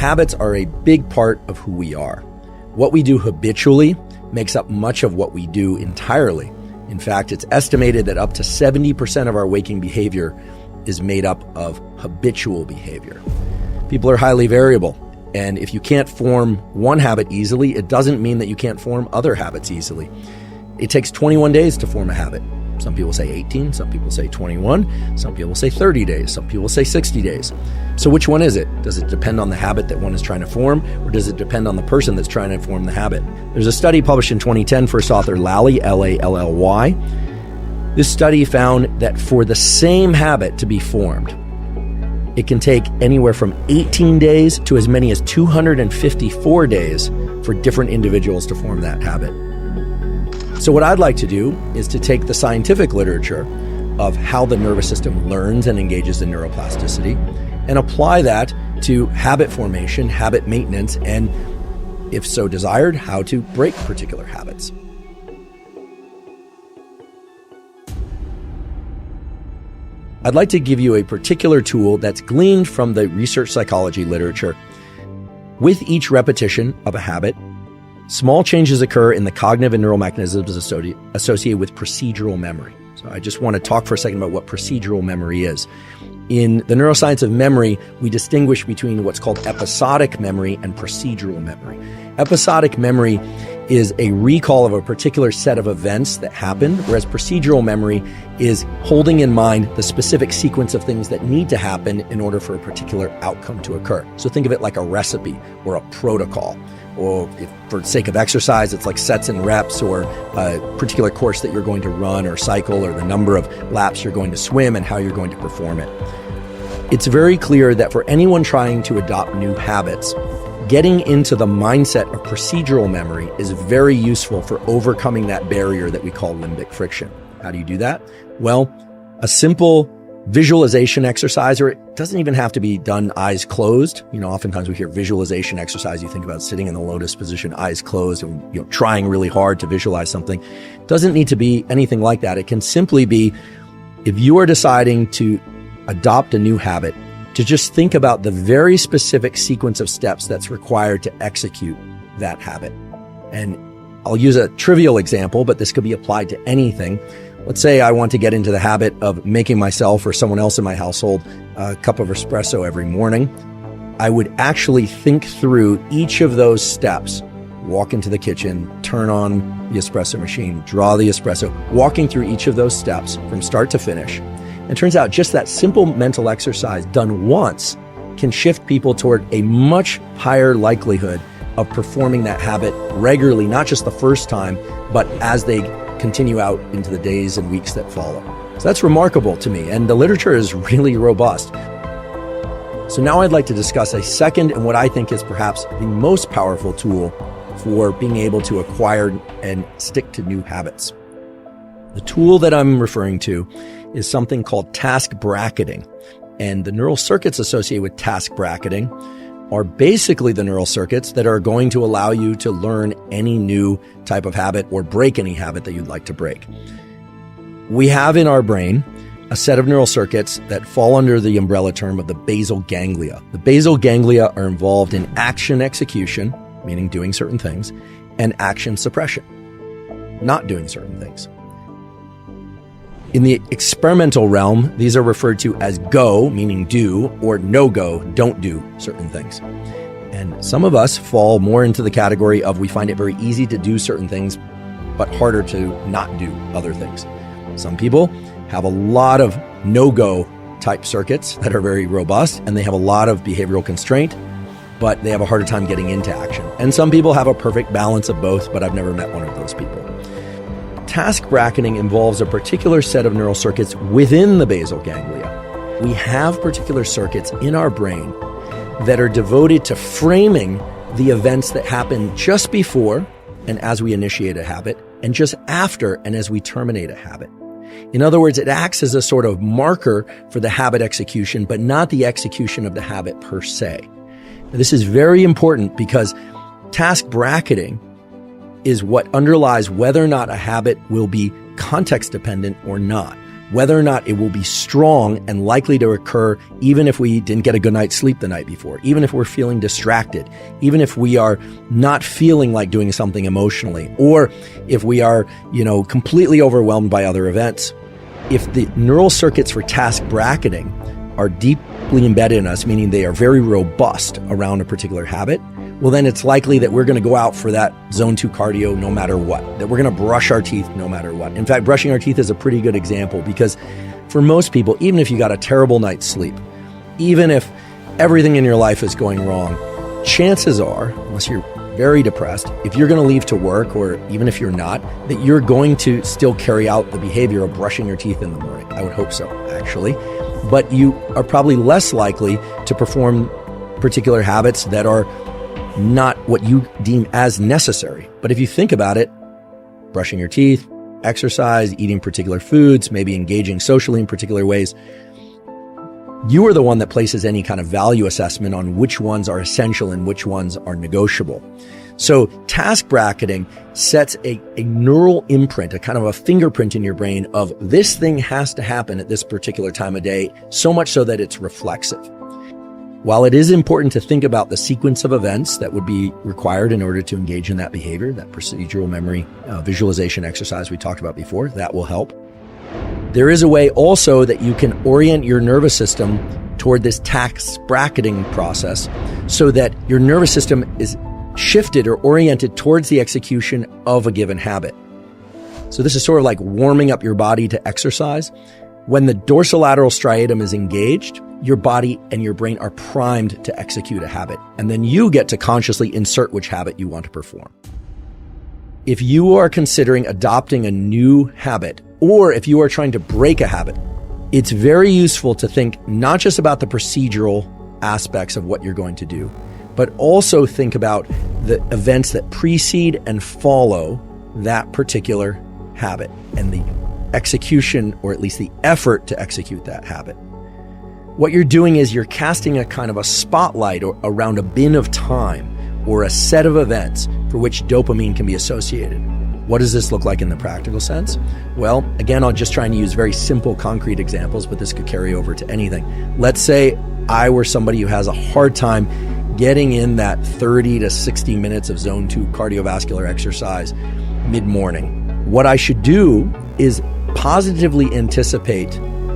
habits are a big part of who we are. What we do habitually makes up much of what we do entirely. In fact, it's estimated that up to 70% of our waking behavior is made up of habitual behavior. People are highly variable, and if you can't form one habit easily, it doesn't mean that you can't form other habits easily. It takes 21 days to form a habit. Some people say 18, some people say 21, some people say 30 days, some people say 60 days. So which one is it? Does it depend on the habit that one is trying to form, or does it depend on the person that's trying to form the habit? There's a study published in 2010, first author Lally, L-A-L-L-Y. This study found that for the same habit to be formed, it can take anywhere from 18 days to as many as 254 days for different individuals to form that habit. So what I'd like to do is to take the scientific literature of how the nervous system learns and engages in neuroplasticity and apply that to habit formation, habit maintenance, and, if so desired, how to break particular habits. I'd like to give you a particular tool that's gleaned from the research psychology literature. With each repetition of a habit, small changes occur in the cognitive and neural mechanisms associated with procedural memory. So I just want to talk for a second about what procedural memory is. In the neuroscience of memory, we distinguish between what's called episodic memory and procedural memory. Episodic memory is a recall of a particular set of events that happened, whereas procedural memory is holding in mind the specific sequence of things that need to happen in order for a particular outcome to occur. So think of it like a recipe or a protocol. Or if for the sake of exercise, it's like sets and reps, or a particular course that you're going to run or cycle, or the number of laps you're going to swim and how you're going to perform it. It's very clear that for anyone trying to adopt new habits, getting into the mindset of procedural memory is very useful for overcoming that barrier that we call limbic friction. How do you do that? Well, a simple visualization exercise, or it doesn't even have to be done eyes closed. Oftentimes we hear visualization exercise. You think about sitting in the lotus position, eyes closed, and trying really hard to visualize something. It doesn't need to be anything like that. It can simply be, if you are deciding to adopt a new habit, to just think about the very specific sequence of steps that's required to execute that habit. And I'll use a trivial example, but this could be applied to anything. Let's say I want to get into the habit of making myself or someone else in my household a cup of espresso every morning. I would actually think through each of those steps, walk into the kitchen, turn on the espresso machine, draw the espresso, walking through each of those steps from start to finish. And it turns out just that simple mental exercise done once can shift people toward a much higher likelihood of performing that habit regularly, not just the first time, but as they continue out into the days and weeks that follow. So that's remarkable to me, and the literature is really robust. So now I'd like to discuss a second and what I think is perhaps the most powerful tool for being able to acquire and stick to new habits. The tool that I'm referring to is something called task bracketing, and the neural circuits associated with task bracketing are basically the neural circuits that are going to allow you to learn any new type of habit or break any habit that you'd like to break. We have in our brain a set of neural circuits that fall under the umbrella term of the basal ganglia. The basal ganglia are involved in action execution, meaning doing certain things, and action suppression, not doing certain things. In the experimental realm, these are referred to as go, meaning do, or no go, don't do certain things. And some of us fall more into the category of we find it very easy to do certain things, but harder to not do other things. Some people have a lot of no-go type circuits that are very robust, and they have a lot of behavioral constraint, but they have a harder time getting into action. And some people have a perfect balance of both, but I've never met one of those people. Task bracketing involves a particular set of neural circuits within the basal ganglia. We have particular circuits in our brain that are devoted to framing the events that happen just before and as we initiate a habit, and just after and as we terminate a habit. In other words, it acts as a sort of marker for the habit execution, but not the execution of the habit per se. Now, this is very important because task bracketing is what underlies whether or not a habit will be context dependent or not. whether or not it will be strong and likely to occur even if we didn't get a good night's sleep the night before, even if we're feeling distracted, even if we are not feeling like doing something emotionally, or if we are, completely overwhelmed by other events. If the neural circuits for task bracketing are deeply embedded in us, meaning they are very robust around a particular habit, well, then it's likely that we're going to go out for that zone 2 cardio no matter what, that we're going to brush our teeth no matter what. In fact, brushing our teeth is a pretty good example because for most people, even if you got a terrible night's sleep, even if everything in your life is going wrong, chances are, unless you're very depressed, if you're going to leave to work, or even if you're not, that you're going to still carry out the behavior of brushing your teeth in the morning. I would hope so, actually. But you are probably less likely to perform particular habits that are not what you deem as necessary. But if you think about it, brushing your teeth, exercise, eating particular foods, maybe engaging socially in particular ways, you are the one that places any kind of value assessment on which ones are essential and which ones are negotiable. So task bracketing sets a neural imprint, a kind of a fingerprint in your brain of this thing has to happen at this particular time of day, so much so that it's reflexive. While it is important to think about the sequence of events that would be required in order to engage in that behavior, that procedural memory visualization exercise we talked about before, that will help. There is a way also that you can orient your nervous system toward this task bracketing process so that your nervous system is shifted or oriented towards the execution of a given habit. So this is sort of like warming up your body to exercise. When the dorsolateral striatum is engaged, your body and your brain are primed to execute a habit, and then you get to consciously insert which habit you want to perform. If you are considering adopting a new habit, or if you are trying to break a habit, it's very useful to think not just about the procedural aspects of what you're going to do, but also think about the events that precede and follow that particular habit and the execution, or at least the effort to execute that habit. What you're doing is you're casting a kind of a spotlight around a bin of time or a set of events for which dopamine can be associated. What does this look like in the practical sense? Well, again, I'll just try and use very simple, concrete examples, but this could carry over to anything. Let's say I were somebody who has a hard time getting in that 30 to 60 minutes of zone 2 cardiovascular exercise mid-morning. What I should do is positively anticipate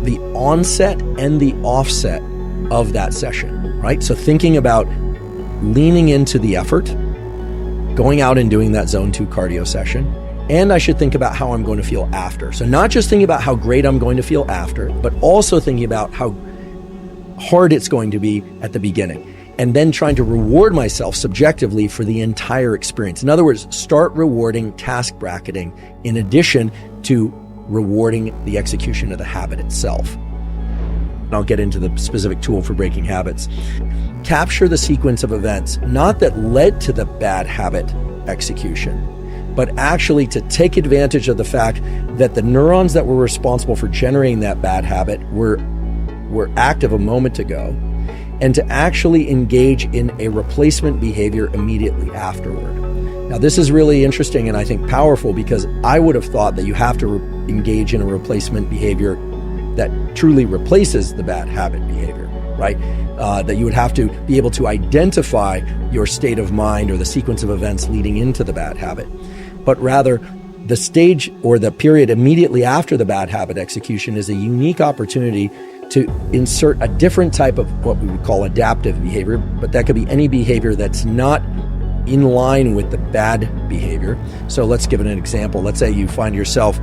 the onset and the offset of that session, right? So thinking about leaning into the effort, going out and doing that zone 2 cardio session, and I should think about how I'm going to feel after. So not just thinking about how great I'm going to feel after, but also thinking about how hard it's going to be at the beginning, and then trying to reward myself subjectively for the entire experience. In other words, start rewarding task bracketing in addition to rewarding the execution of the habit itself. And I'll get into the specific tool for breaking habits. Capture the sequence of events, not that led to the bad habit execution, but actually to take advantage of the fact that the neurons that were responsible for generating that bad habit were active a moment ago, and to actually engage in a replacement behavior immediately afterward. Now, this is really interesting and I think powerful, because I would have thought that you have to engage in a replacement behavior that truly replaces the bad habit behavior, right? That you would have to be able to identify your state of mind or the sequence of events leading into the bad habit. But rather, the stage or the period immediately after the bad habit execution is a unique opportunity to insert a different type of what we would call adaptive behavior, but that could be any behavior that's not in line with the bad behavior. So let's give it an example. Let's say you find yourself,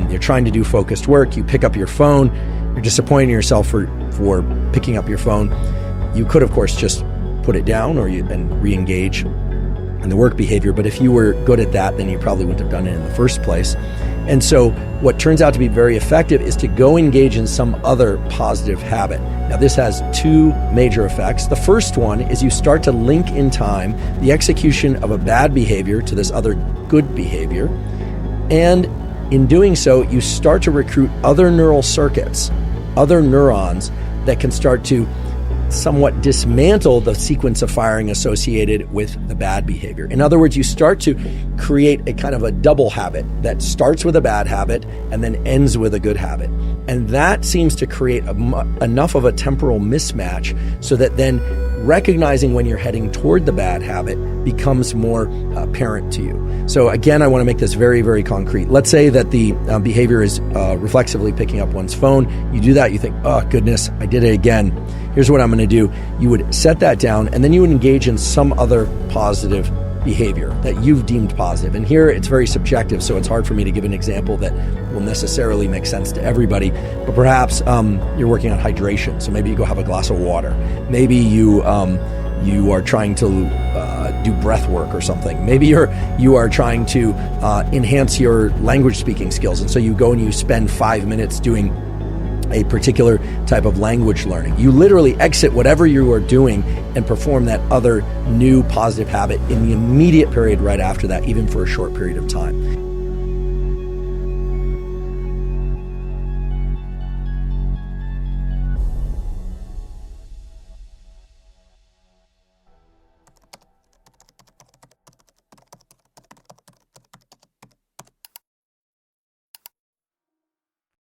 you're trying to do focused work, you pick up your phone, you're disappointing yourself for picking up your phone. You could, of course, just put it down and re-engage in the work behavior. But if you were good at that, then you probably wouldn't have done it in the first place. And so what turns out to be very effective is to go engage in some other positive habit. Now, this has two major effects. The first one is you start to link in time the execution of a bad behavior to this other good behavior. And in doing so, you start to recruit other neural circuits, other neurons that can start to somewhat dismantle the sequence of firing associated with the bad behavior. In other words, you start to create a kind of a double habit that starts with a bad habit and then ends with a good habit. And that seems to create enough of a temporal mismatch so that then recognizing when you're heading toward the bad habit becomes more apparent to you. So again, I want to make this very, very concrete. Let's say that the behavior is reflexively picking up one's phone. You do that, you think, oh goodness, I did it again. Here's what I'm going to do. You would set that down and then you would engage in some other positive behavior that you've deemed positive. And here it's very subjective, so it's hard for me to give an example that will necessarily make sense to everybody. But perhaps you're working on hydration, so maybe you go have a glass of water. Maybe you are trying to do breath work or something. Maybe you are trying to enhance your language speaking skills, and so you go and you spend 5 minutes doing a particular type of language learning. You literally exit whatever you are doing and perform that other new positive habit in the immediate period right after that, even for a short period of time.